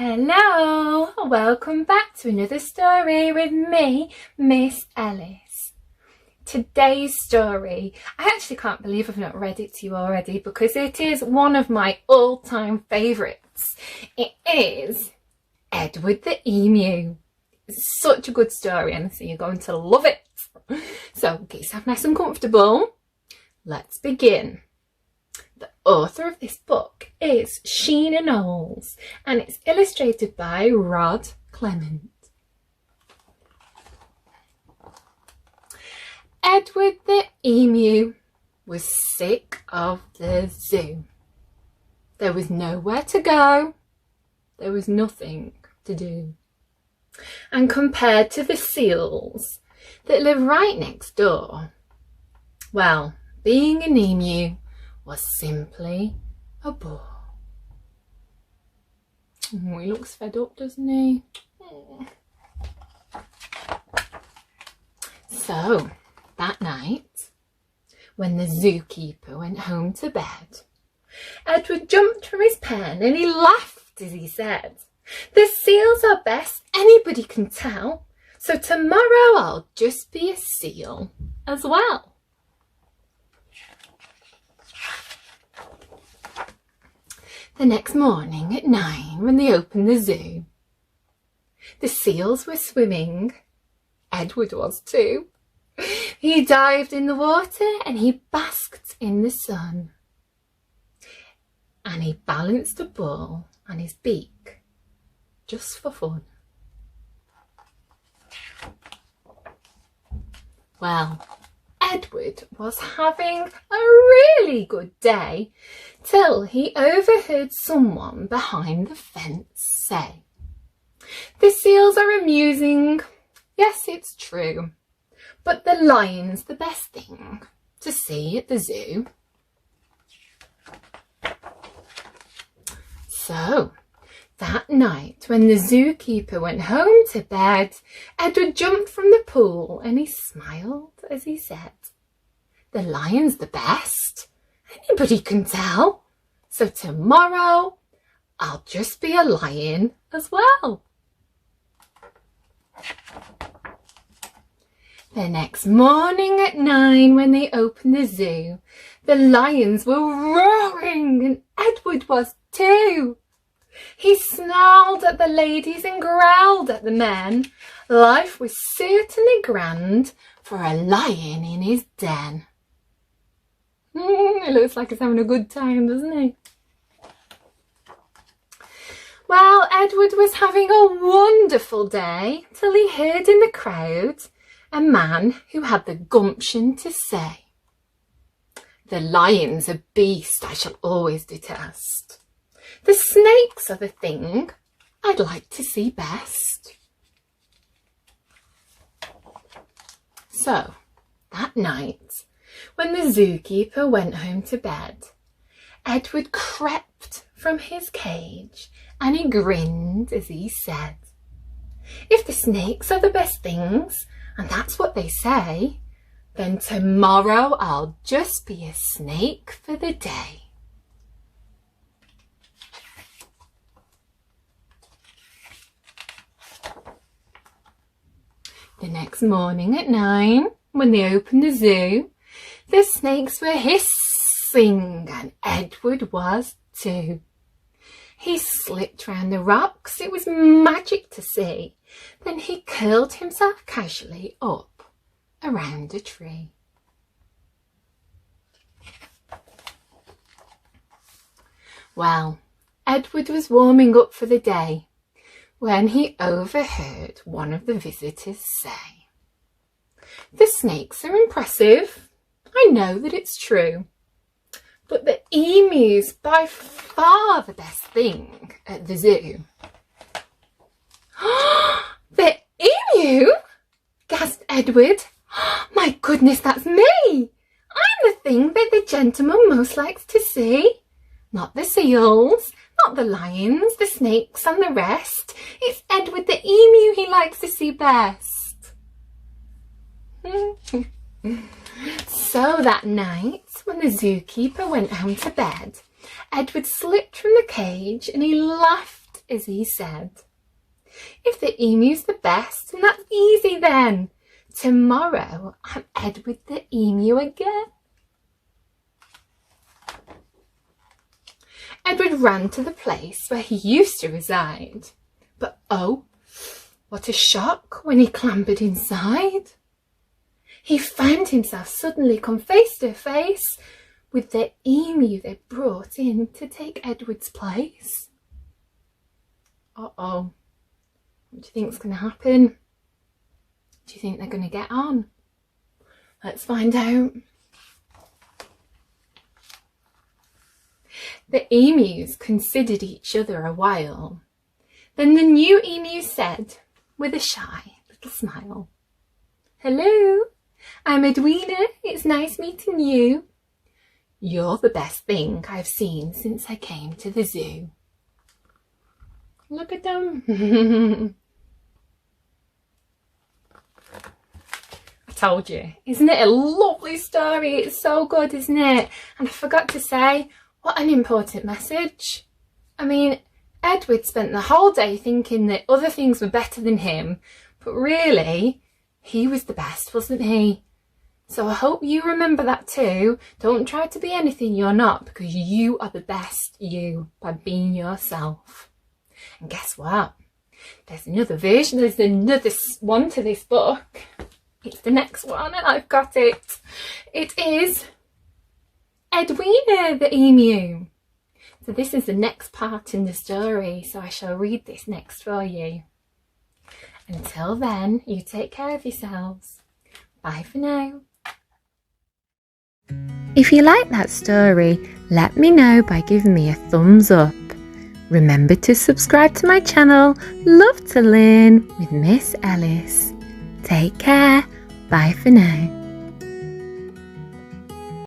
Hello, welcome back to another story with me, Miss Ellis. Today's story, I actually can't believe I've not read it to you already because it is one of my all-time favourites. It is Edward the Emu. It's such a good story and so you're going to love it. So get yourself nice and comfortable. Let's begin. The author of this book is Sheena Knowles and it's illustrated by Rod Clement. Edward the Emu was sick of the zoo. There was nowhere to go. There was nothing to do. And compared to the seals that live right next door, well, being an emu was simply a bore. Oh, he looks fed up, doesn't he? Oh. So, that night, when the zookeeper went home to bed, Edward jumped from his pen and he laughed as he said, "The seals are best, anybody can tell, so tomorrow I'll just be a seal as well." The next morning at 9, when they opened the zoo, the seals were swimming. Edward was too. He dived in the water and he basked in the sun. And he balanced a ball on his beak, just for fun. Well, Edward was having a really good day till he overheard someone behind the fence say, "The seals are amusing. Yes, it's true. But the lion's the best thing to see at the zoo." So, that night when the zookeeper went home to bed, Edward jumped from the pool and he smiled as he said, "The lion's the best. Anybody can tell. So tomorrow I'll just be a lion as well." The next morning at 9, when they opened the zoo, the lions were roaring and Edward was too. He snarled at the ladies and growled at the men. Life was certainly grand for a lion in his den. It looks like he's having a good time, doesn't he? Well, Edward was having a wonderful day till he heard in the crowd a man who had the gumption to say, "The lion's a beast I shall always detest. The snakes are the thing I'd like to see best." So, that night, when the zookeeper went home to bed, Edward crept from his cage and he grinned as he said, "If the snakes are the best things, and that's what they say, then tomorrow I'll just be a snake for the day." The next morning at 9, when they opened the zoo, the snakes were hissing and Edward was too. He slipped round the rocks, it was magic to see. Then he curled himself casually up around a tree. Well, Edward was warming up for the day when he overheard one of the visitors say, "The snakes are impressive. I know that it's true. But the emu's by far the best thing at the zoo." "The emu?" gasped Edward. "My goodness, that's me. I'm the thing that the gentleman most likes to see. Not the seals, not the lions, the snakes and the rest. It's Edward the emu he likes to see best." So that night, when the zookeeper went home to bed, Edward slipped from the cage and he laughed as he said. If the emu's the best, then that's easy then. Tomorrow I'm Edward the emu again. Edward ran to the place where he used to reside. But oh, what a shock when he clambered inside. He found himself suddenly come face to face with the emu they brought in to take Edward's place. Uh-oh, what do you think's going to happen? Do you think they're going to get on? Let's find out. The emus considered each other a while. Then the new emu said, with a shy little smile, "Hello, I'm Edwina. It's nice meeting you. You're the best thing I've seen since I came to the zoo." Look at them. I told you. Isn't it a lovely story? It's so good, isn't it? And I forgot to say, what an important message. I mean, Edward spent the whole day thinking that other things were better than him, but really, he was the best, wasn't he? So I hope you remember that too. Don't try to be anything you're not, because you are the best you by being yourself. And guess what? There's another version, there's another one to this book. It's the next one and I've got it. It is Edwina the emu. So this is the next part in the story, so I shall read this next for you. Until then, you take care of yourselves. Bye for now. If you like that story, let me know by giving me a thumbs up. Remember to subscribe to my channel, Love to Learn with Miss Ellis. Take care. Bye for now.